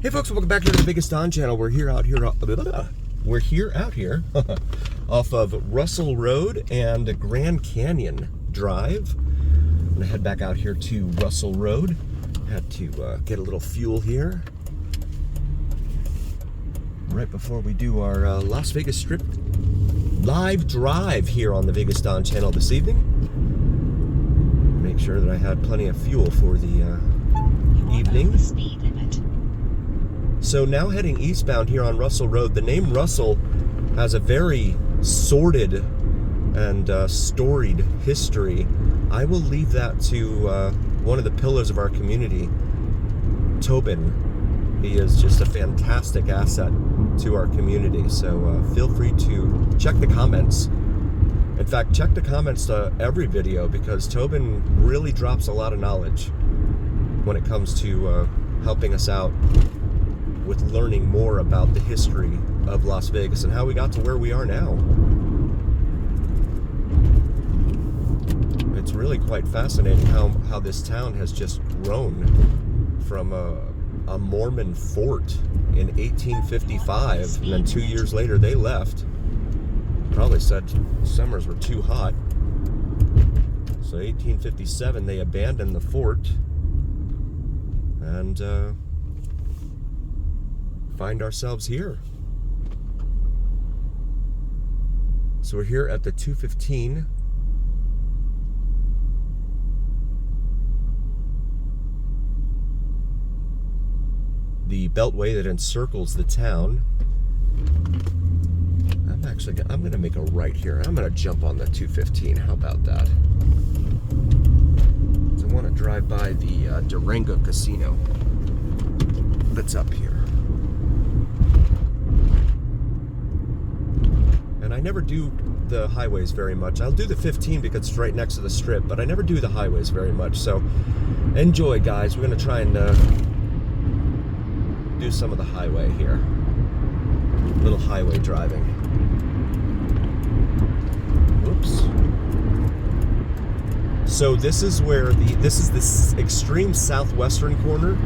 Hey folks, welcome back to the Biggest Don channel. We're here out here off of Russell Road and Grand Canyon Drive. I'm gonna head back out here to Russell Road. Had to get a little fuel here right before we do our Las Vegas Strip live drive here on the Biggest Don channel this evening. Make sure that I had plenty of fuel for the evening. So now heading eastbound here on Russell Road. The name Russell has a very sordid and storied history. I will leave that to one of the pillars of our community, Tobin. He is just a fantastic asset to our community. So feel free to check the comments. In fact, check the comments to every video because Tobin really drops a lot of knowledge when it comes to helping us out with learning more about the history of Las Vegas and how we got to where we are now. It's really quite fascinating how this town has just grown from a Mormon fort in 1855, and then 2 years later they left. Probably said summers were too hot. So 1857 they abandoned the fort and find ourselves here. So we're here at the 215. The Beltway that encircles the town. I'm gonna make a right here. I'm gonna jump on the 215. How about that? So I want to drive by the Durango Casino that's up here. And I never do the highways very much. I'll do the 15 because it's right next to the strip, but I never do the highways very much. So enjoy, guys. We're gonna try and do some of the highway here. Little highway driving. Whoops. So this is where this is the extreme southwestern corner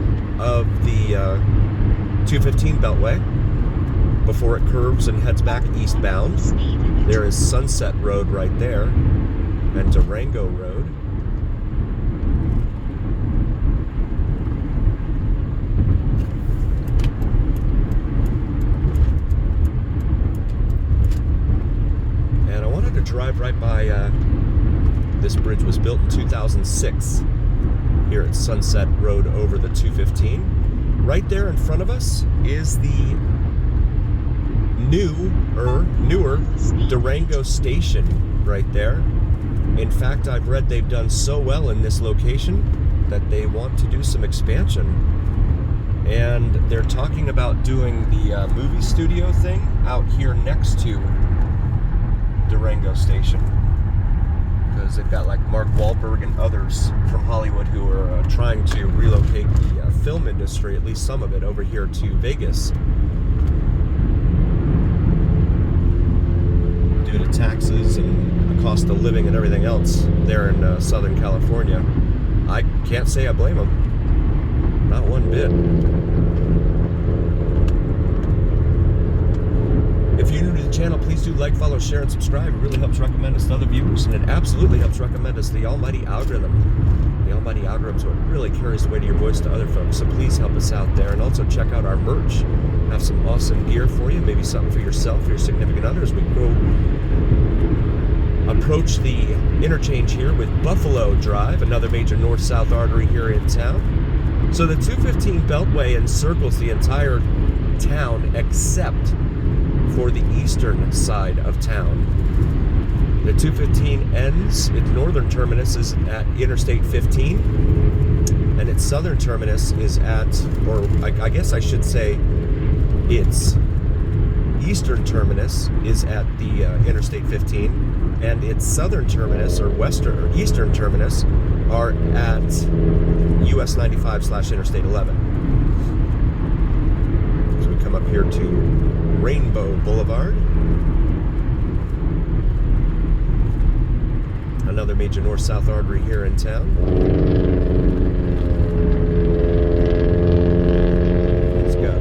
of the 215 Beltway before it curves and heads back eastbound. There is Sunset Road right there and Durango Road. And I wanted to drive right by this bridge was built in 2006 here at Sunset Road over the 215. Right there in front of us is the newer Durango station right there. In fact, I've read they've done so well in this location that they want to do some expansion. And they're talking about doing the movie studio thing out here next to Durango Station. Because they've got like Mark Wahlberg and others from Hollywood who are trying to relocate the film industry, at least some of it, over here to Vegas. Due to taxes and the cost of living and everything else there in Southern California. I can't say I blame them. Not one bit. If you're new to the channel, please do like, follow, share, and subscribe. It really helps recommend us to other viewers, and it absolutely helps recommend us to the almighty algorithm. The almighty algorithm is what really carries the weight of your voice to other folks, so please help us out there. And also check out our merch. Have some awesome gear for you, maybe something for yourself or your significant other as we go approach the interchange here with Buffalo Drive, another major north-south artery here in town. So the 215 Beltway encircles the entire town except for the eastern side of town. The 215 ends, its northern terminus is at Interstate 15, and its southern terminus is at, or I guess I should say, its eastern terminus is at the Interstate 15, and its southern terminus, or western or eastern terminus, are at US 95/Interstate 11. So we come up here to Rainbow Boulevard. Another major north-south artery here in town. Let's go.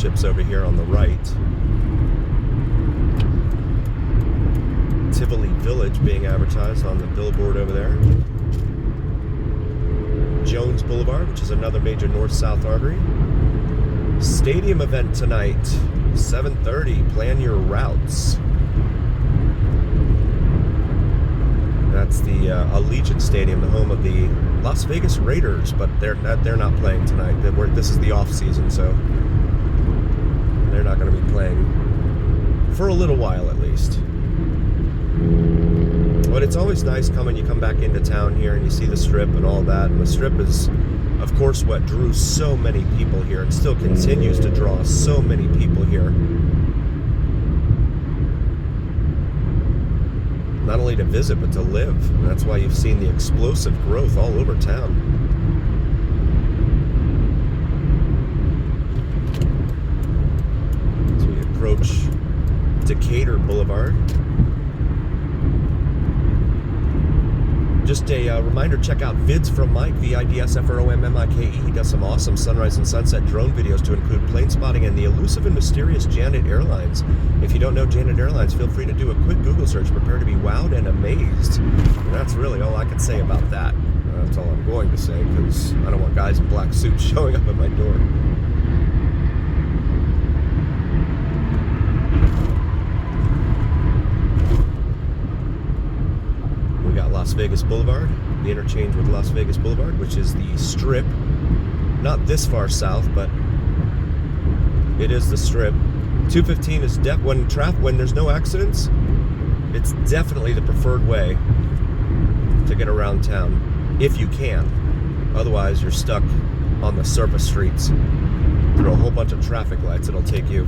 dealerships over here on the right. Tivoli Village being advertised on the billboard over there. Jones Boulevard, which is another major north-south artery. Stadium event tonight, 7:30. Plan your routes. That's the Allegiant Stadium, the home of the Las Vegas Raiders, but they're not playing tonight. This is the off season, so they're not going to be playing for a little while at least. But it's always nice you come back into town here and you see the Strip and all that. And the Strip is, of course, what drew so many people here and still continues to draw so many people here. Not only to visit, but to live. And that's why you've seen the explosive growth all over town. As we approach Decatur Boulevard. Just a reminder, check out Vids from Mike, VIDSFROMMIKE. He does some awesome sunrise and sunset drone videos to include plane spotting and the elusive and mysterious Janet Airlines. If you don't know Janet Airlines, feel free to do a quick Google search. Prepare to be wowed and amazed. And that's really all I can say about that. That's all I'm going to say, because I don't want guys in black suits showing up at my door. Las Vegas Boulevard, the interchange with Las Vegas Boulevard, which is the Strip. Not this far south, but it is the Strip. 215 is when there's no accidents, it's definitely the preferred way to get around town, if you can. Otherwise, you're stuck on the surface streets through a whole bunch of traffic lights. It'll take you,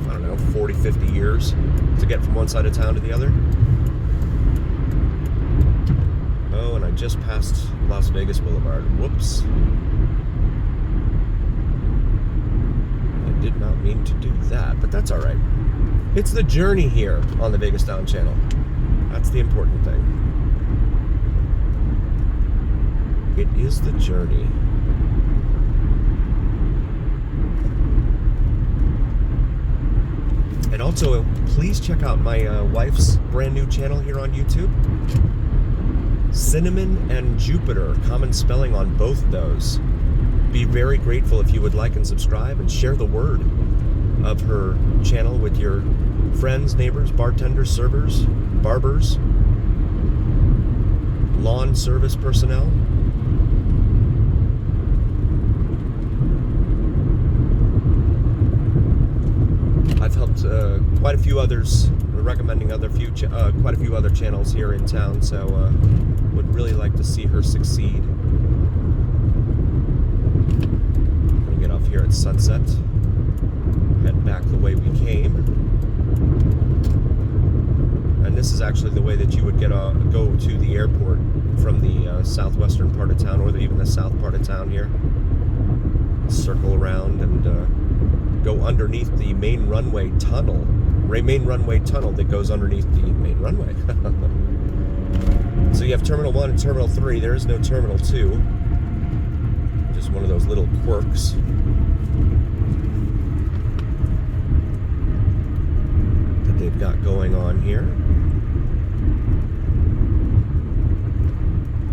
40, 50 years to get from one side of town to the other. Oh, and I just passed Las Vegas Boulevard. Whoops. I did not mean to do that, but that's all right. It's the journey here on the Vegas Down channel. That's the important thing. It is the journey. And also, please check out my wife's brand new channel here on YouTube. Cinnamon and Jupiter, common spelling on both of those. Be very grateful if you would like and subscribe and share the word of her channel with your friends, neighbors, bartenders, servers, barbers, lawn service personnel. I've helped quite a few others, recommending quite a few other channels here in town, so would really like to see her succeed. We'll get off here at Sunset, head back the way we came, and this is actually the way that you would go to the airport from the southwestern part of town, or even the south part of town here. Circle around and go underneath the main runway tunnel. Main runway tunnel that goes underneath the main runway. So you have Terminal 1 and Terminal 3. There is no Terminal 2. Just one of those little quirks. That they've got going on here.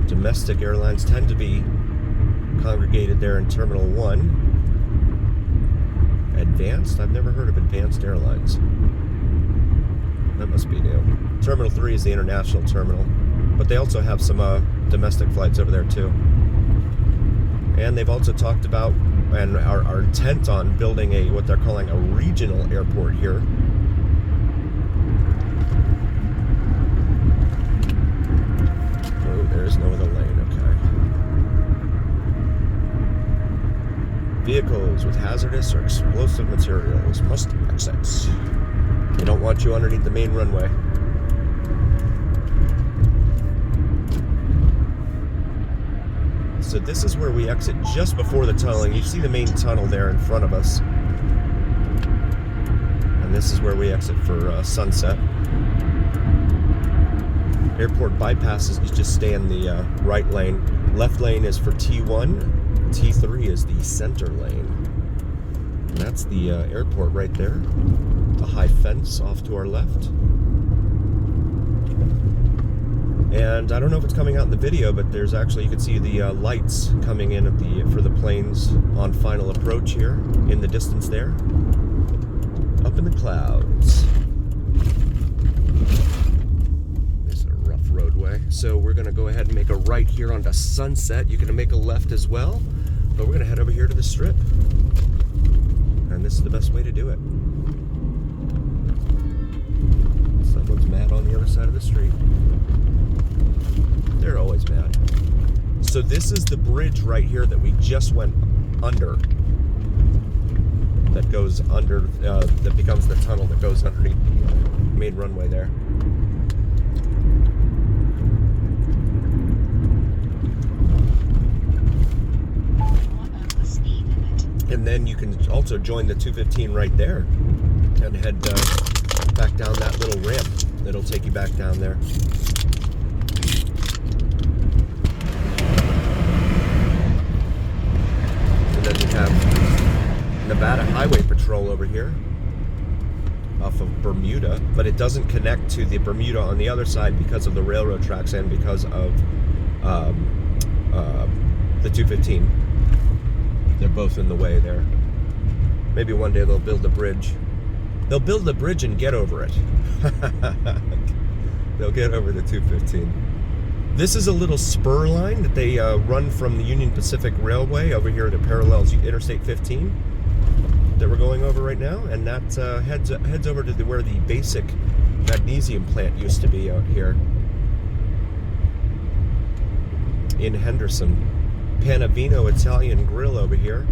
Domestic airlines tend to be congregated there in Terminal 1. Advanced? I've never heard of Advanced Airlines. That must be new. Terminal 3 is the international terminal, but they also have some domestic flights over there too. And they've also talked about and are intent on building what they're calling a regional airport here. Oh, there's no other lane, okay. Vehicles with hazardous or explosive materials must exit. They don't want you underneath the main runway. So this is where we exit just before the tunnel. And you see the main tunnel there in front of us. And this is where we exit for Sunset. Airport bypasses, you just stay in the right lane. Left lane is for T1. T3 is the center lane. And that's the airport right there. The high fence off to our left. And I don't know if it's coming out in the video, but there's actually, you can see the lights coming in for the planes on final approach here in the distance there. Up in the clouds. This is a rough roadway. So we're gonna go ahead and make a right here onto Sunset. You can make a left as well, but we're gonna head over here to the Strip. And this is the best way to do it. Someone's mad on the other side of the street. They're always mad. So this is the bridge right here that we just went under. That goes under, that becomes the tunnel that goes underneath the main runway there. And then you can also join the 215 right there and head back down that little ramp. It'll take you back down there. And then you have Nevada Highway Patrol over here off of Bermuda, but it doesn't connect to the Bermuda on the other side because of the railroad tracks and because of the 215. They're both in the way there. Maybe one day they'll build a bridge. They'll build the bridge and get over it. They'll get over the 215. This is a little spur line that they run from the Union Pacific Railway over here that parallels Interstate 15 that we're going over right now, and that heads over to where the basic magnesium plant used to be out here in Henderson. Panavino Italian Grill over here.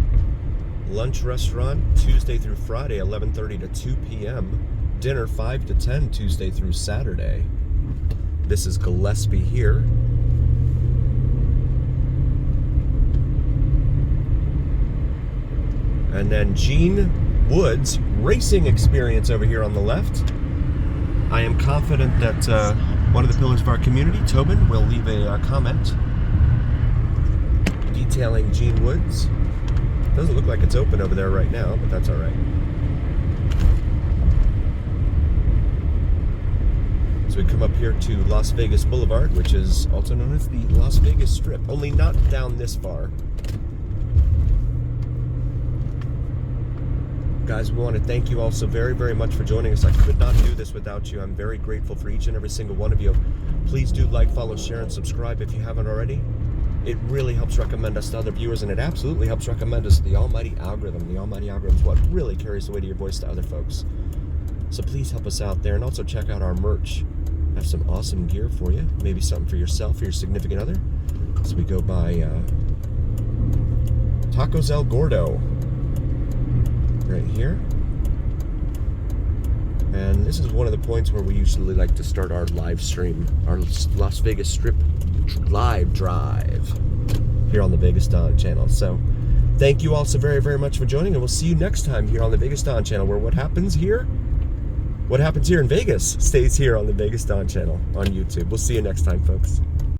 Lunch restaurant Tuesday through Friday, 11:30 to 2 p.m. Dinner 5 to 10 Tuesday through Saturday. This is Gillespie here. And then Gene Woods racing experience over here on the left. I am confident that one of the pillars of our community, Tobin, will leave a comment detailing Gene Woods. Doesn't look like it's open over there right now, but that's all right. So we come up here to Las Vegas Boulevard, which is also known as the Las Vegas Strip, only not down this far. Guys, we want to thank you all so very, very much for joining us. I could not do this without you. I'm very grateful for each and every single one of you. Please do like, follow, share, and subscribe if you haven't already. It really helps recommend us to other viewers, and it absolutely helps recommend us to the almighty algorithm. The almighty algorithm is what really carries the weight of your voice to other folks. So please help us out there, and also check out our merch. I have some awesome gear for you. Maybe something for yourself or your significant other. So we go by Tacos El Gordo right here. And this is one of the points where we usually like to start our live stream, our Las Vegas Strip live drive here on the Vegas Dawn channel. So thank you all so very, very much for joining, and we'll see you next time here on the Vegas Dawn channel, where what happens here in Vegas stays here on the Vegas Dawn channel on YouTube. We'll see you next time, folks.